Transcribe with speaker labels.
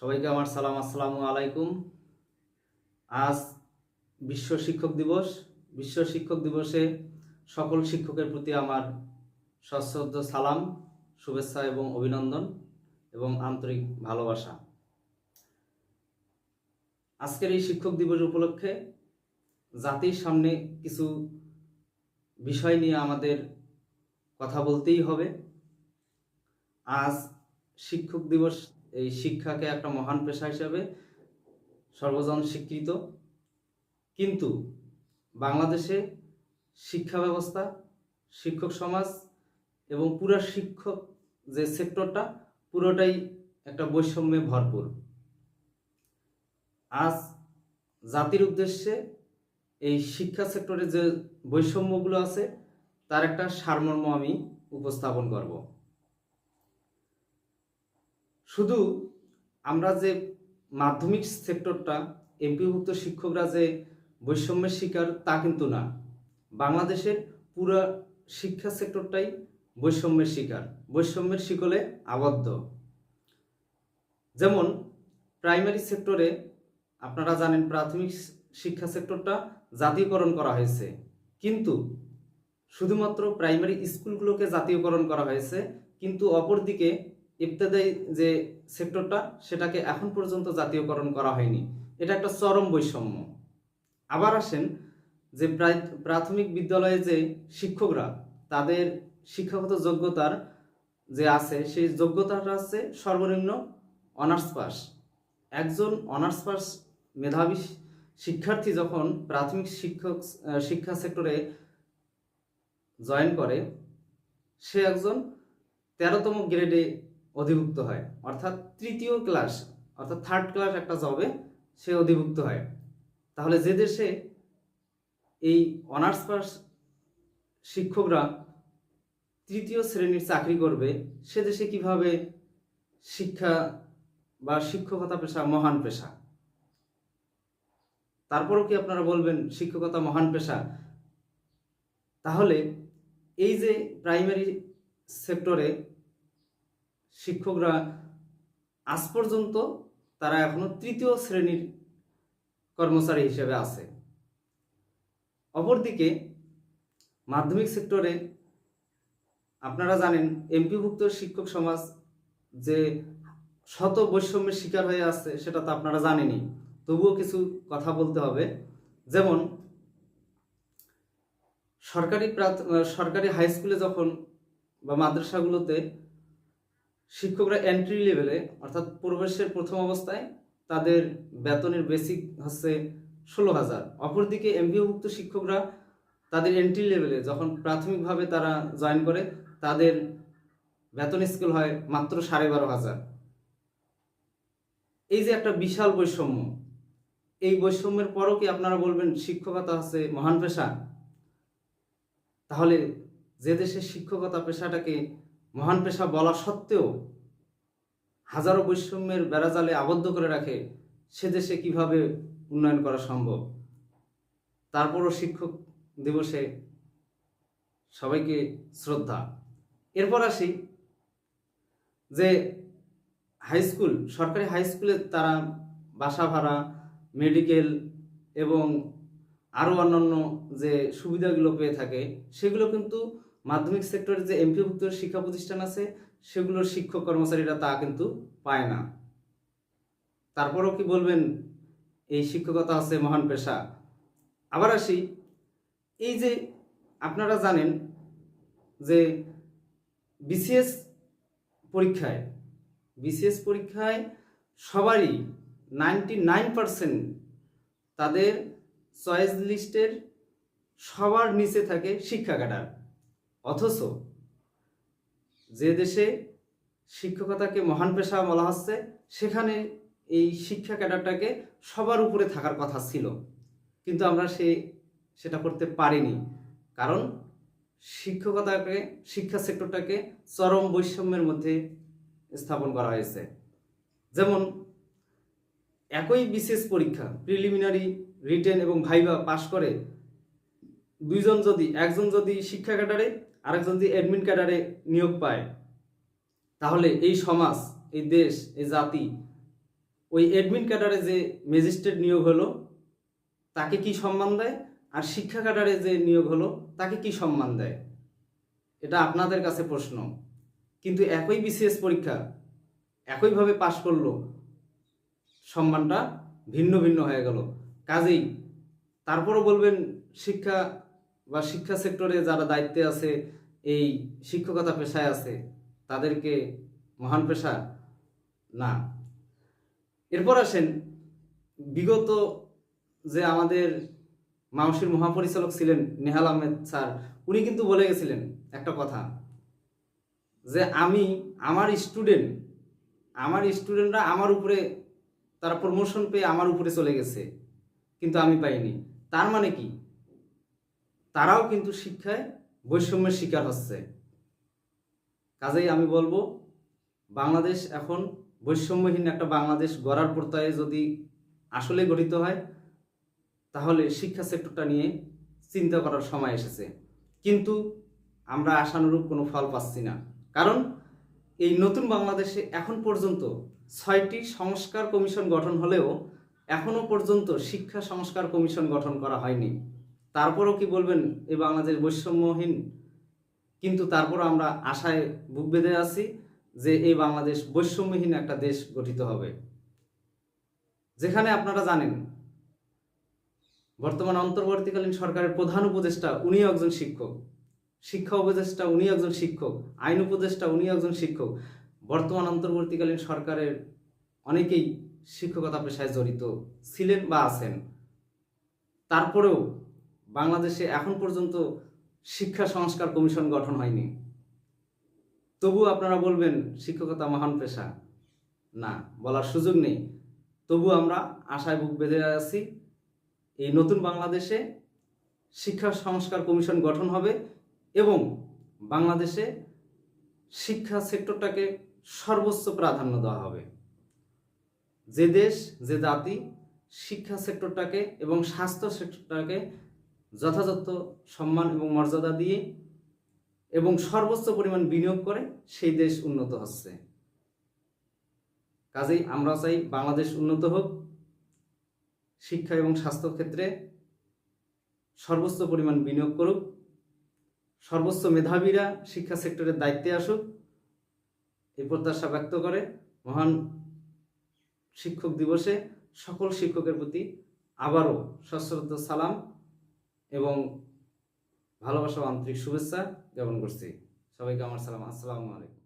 Speaker 1: সবাইকে আমার সালাম, আসসালামু আলাইকুম। আজ বিশ্ব শিক্ষক দিবস। বিশ্ব শিক্ষক দিবসে সকল শিক্ষকের প্রতি আমার সশ্রদ্ধ সালাম, শুভেচ্ছা এবং অভিনন্দন এবং আন্তরিক ভালোবাসা। আজকের এই শিক্ষক দিবস উপলক্ষে জাতির সামনে কিছু বিষয় নিয়ে আমাদের কথা বলতেই হবে। আজ শিক্ষক দিবস, এই শিক্ষাকে একটা মহান পেশা হিসেবে সর্বজন স্বীকৃত, কিন্তু বাংলাদেশে শিক্ষা ব্যবস্থা, শিক্ষক সমাজ এবং পুরা শিক্ষক যে সেক্টরটা পুরোটাই একটা বৈষম্যে ভরপুর। আজ জাতির উদ্দেশ্যে এই শিক্ষা সেক্টরে যে বৈষম্যগুলো আছে তার একটা সারমর্ম আমি উপস্থাপন করব। শুধু আমরা যে মাধ্যমিক সেক্টরটা, এমপিভুক্ত শিক্ষকরা যে বৈষম্যের শিকার তা কিন্তু না, বাংলাদেশের পুরো শিক্ষা সেক্টরটাই বৈষম্যের শিকার, বৈষম্যের শিকলে আবদ্ধ। যেমন প্রাইমারি সেক্টরে আপনারা জানেন প্রাথমিক শিক্ষা সেক্টরটা জাতীয়করণ করা হয়েছে, কিন্তু শুধুমাত্র প্রাইমারি স্কুলগুলোকে জাতীয়করণ করা হয়েছে, কিন্তু অপরদিকে ইবতেদায়ী যে সেক্টরটা সেটাকে এখন পর্যন্ত জাতীয়করণ করা হয়নি। এটা একটা চরম বৈষম্য। আবার আসেন যে প্রাথমিক বিদ্যালয়ে যে শিক্ষকরা, তাদের শিক্ষাগত যোগ্যতার যে আছে সেই যোগ্যতাটা আছে সর্বনিম্ন অনার্স পাস। একজন অনার্স পাস মেধাবী শিক্ষার্থী যখন প্রাথমিক শিক্ষা সেক্টরে জয়েন করে, সে একজন 13তম গ্রেডে অধিভুক্ত হয়, অর্থাৎ তৃতীয় ক্লাস, অর্থাৎ থার্ড ক্লাস একটা জবে সে অধিভুক্ত হয়। তাহলে যে দেশে এই অনার্স পাস শিক্ষকরা তৃতীয় শ্রেণীর চাকরি করবে, সে দেশে কিভাবে শিক্ষা বা শিক্ষকতা পেশা মহান পেশা? তারপরও কি আপনারা বলবেন শিক্ষকতা মহান পেশা? তাহলে এই যে প্রাইমারি সেক্টরে শিক্ষকরা আজ পর্যন্ত তারা এখনো তৃতীয় শ্রেণীর কর্মচারী হিসেবে আছে। অপরদিকে মাধ্যমিক সেক্টরে আপনারা জানেন এমপিভুক্ত শিক্ষক সমাজ যে শত বৈষম্যের শিকার হয়ে আছে সেটা তো আপনারা জানেনই, তবুও কিছু কথা বলতে হবে। যেমন সরকারি হাই স্কুলে যখন বা মাদ্রাসাগুলোতে শিক্ষকরা এন্ট্রি লেভেলে, অর্থাৎ প্রবেশের প্রথম অবস্থায় তাদের বেতনের বেসিক হচ্ছে 16,000। অপরদিকে এমপিওভুক্ত শিক্ষকরা তাদের এন্ট্রি লেভেলে যখন প্রাথমিকভাবে তারা জয়েন করে, তাদের বেতন স্কেল হয় মাত্র 12,500। এই যে একটা বিশাল বৈষম্য, এই বৈষম্যের পরও কি আপনারা বলবেন শিক্ষকতা হচ্ছে মহান পেশা? তাহলে যে দেশে শিক্ষকতা পেশাটাকে মহান পেশা বলা সত্ত্বেও হাজারো বৈষম্যের বেড়াজালে আবদ্ধ করে রাখে, সে দেশে কিভাবে উন্নয়ন করা সম্ভব? তারপরও শিক্ষক দিবসে সবাইকে শ্রদ্ধা। এরপর আসি যে হাই স্কুল, সরকারি হাই স্কুলে তারা বাসা ভাড়া, মেডিকেল এবং আরও অন্যান্য যে সুবিধাগুলো পেয়ে থাকে, সেগুলো কিন্তু মাধ্যমিক সেক্টরে যে এমপিভুক্ত শিক্ষা প্রতিষ্ঠান আছে সেগুলোর শিক্ষক কর্মচারীরা তা কিন্তু পায় না। তারপরও কি বলবেন এই শিক্ষকতা আছে মহান পেশা? আবার আসি, এই যে আপনারা জানেন যে বিসিএস পরীক্ষায় সবারই 99% তাদের চয়েস লিস্টের সবার নিচে থাকে শিক্ষা ক্যাডার। অথচ যে দেশে শিক্ষকতাকে মহান পেশা বলা হচ্ছে, সেখানে এই শিক্ষা ক্যাডারটাকে সবার উপরে থাকার কথা ছিল, কিন্তু আমরা সেটা করতে পারিনি, কারণ শিক্ষা সেক্টরটাকে চরম বৈষম্যের মধ্যে স্থাপন করা হয়েছে। যেমন একই বিসিএস পরীক্ষা, প্রিলিমিনারি, রিটেন এবং ভাইভা পাশ করে একজন যদি শিক্ষা ক্যাডারে আরেকজন যদি অ্যাডমিন ক্যাডারে নিয়োগ পায়, তাহলে এই সমাজ, এই দেশ, এই জাতি ওই অ্যাডমিন ক্যাডারে যে ম্যাজিস্ট্রেট নিয়োগ হলো তাকে কি সম্মান দেয়, আর শিক্ষা ক্যাডারে যে নিয়োগ হলো তাকে কি সম্মান দেয়? এটা আপনাদের কাছে প্রশ্ন। কিন্তু একই বিসিএস পরীক্ষা একইভাবে পাশ করলো, সম্মানটা ভিন্ন ভিন্ন হয়ে গেল। কাজেই তারপরও বলবেন শিক্ষা বা শিক্ষা সেক্টরে যারা দায়িত্বে আছে, এই শিক্ষকতা পেশায় আছে, তাদেরকে মহান পেশা না। এরপর আসেন, বিগত যে আমাদের মাওসির মহাপরিচালক ছিলেন নেহাল আহমেদ স্যার, উনি কিন্তু বলে গেছিলেন একটা কথা, যে আমার স্টুডেন্টরা আমার উপরে, তারা প্রমোশন পেয়ে আমার উপরে চলে গেছে, কিন্তু আমি পাইনি। তার মানে কি? তারাও কিন্তু শিক্ষায় বৈষম্যের শিকার হচ্ছে। কাজেই আমি বলবো, বাংলাদেশ এখন বৈষম্যহীন একটা বাংলাদেশ গড়ার প্রত্যয়ে যদি আসলে গঠিত হয়, তাহলে শিক্ষা সেক্টরটা নিয়ে চিন্তা করার সময় এসেছে। কিন্তু আমরা আশানুরূপ কোনো ফল পাচ্ছি না। কারণ এই নতুন বাংলাদেশে এখন পর্যন্ত 6টি সংস্কার কমিশন গঠন হলেও এখনো পর্যন্ত শিক্ষা সংস্কার কমিশন গঠন করা হয়নি। তারপরও কি বলবেন এই বাংলাদেশ বৈষম্যহীন? কিন্তু তারপরও আমরা আশায় বুক বেঁধে আছি যে এই বাংলাদেশ বৈষম্যহীন একটা দেশ গঠিত হবে, যেখানে আপনারা জানেন বর্তমান অন্তর্বর্তীকালীন সরকারের প্রধান উপদেষ্টা উনি একজন শিক্ষক, শিক্ষা উপদেষ্টা উনি একজন শিক্ষক, আইন উপদেষ্টা উনি একজন শিক্ষক। বর্তমান অন্তর্বর্তীকালীন সরকারের অনেকেই শিক্ষকতা পেশায় জড়িত ছিলেন বা আছেন। তারপরেও বাংলাদেশে এখন পর্যন্ত শিক্ষা সংস্কার কমিশন গঠন হয়নি। তবু আপনারা বলবেন শিক্ষকতা মহান পেশা? না, বলার সুযোগ নেই। তবু আমরা আশায় বুক বেঁধে আছি, এই নতুন বাংলাদেশে শিক্ষা সংস্কার কমিশন গঠন হবে এবং বাংলাদেশে শিক্ষা সেক্টরটাকে সর্বোচ্চ প্রাধান্য দেওয়া হবে। যে দেশ, যে জাতি শিক্ষা সেক্টরটাকে এবং স্বাস্থ্য সেক্টরটাকে যথাযথ সম্মান এবং মর্যাদা দিয়ে এবং সর্বোচ্চ পরিমাণ বিনিয়োগ করে, সেই দেশ উন্নত হচ্ছে। কাজেই আমরা চাই বাংলাদেশ উন্নত হোক, শিক্ষা এবং স্বাস্থ্য ক্ষেত্রে সর্বোচ্চ পরিমাণ বিনিয়োগ করুক, সর্বোচ্চ মেধাবীরা শিক্ষা সেক্টরের দায়িত্বে আসুক, এই প্রত্যাশা ব্যক্ত করে মহান শিক্ষক দিবসে সকল শিক্ষকের প্রতি আবারও সশ্রদ্ধ সালাম এবং ভালোবাসা ও আন্তরিক শুভেচ্ছা জ্ঞাপন করছি। সবাইকে আমার সালাম। আসসালামু আলাইকুম।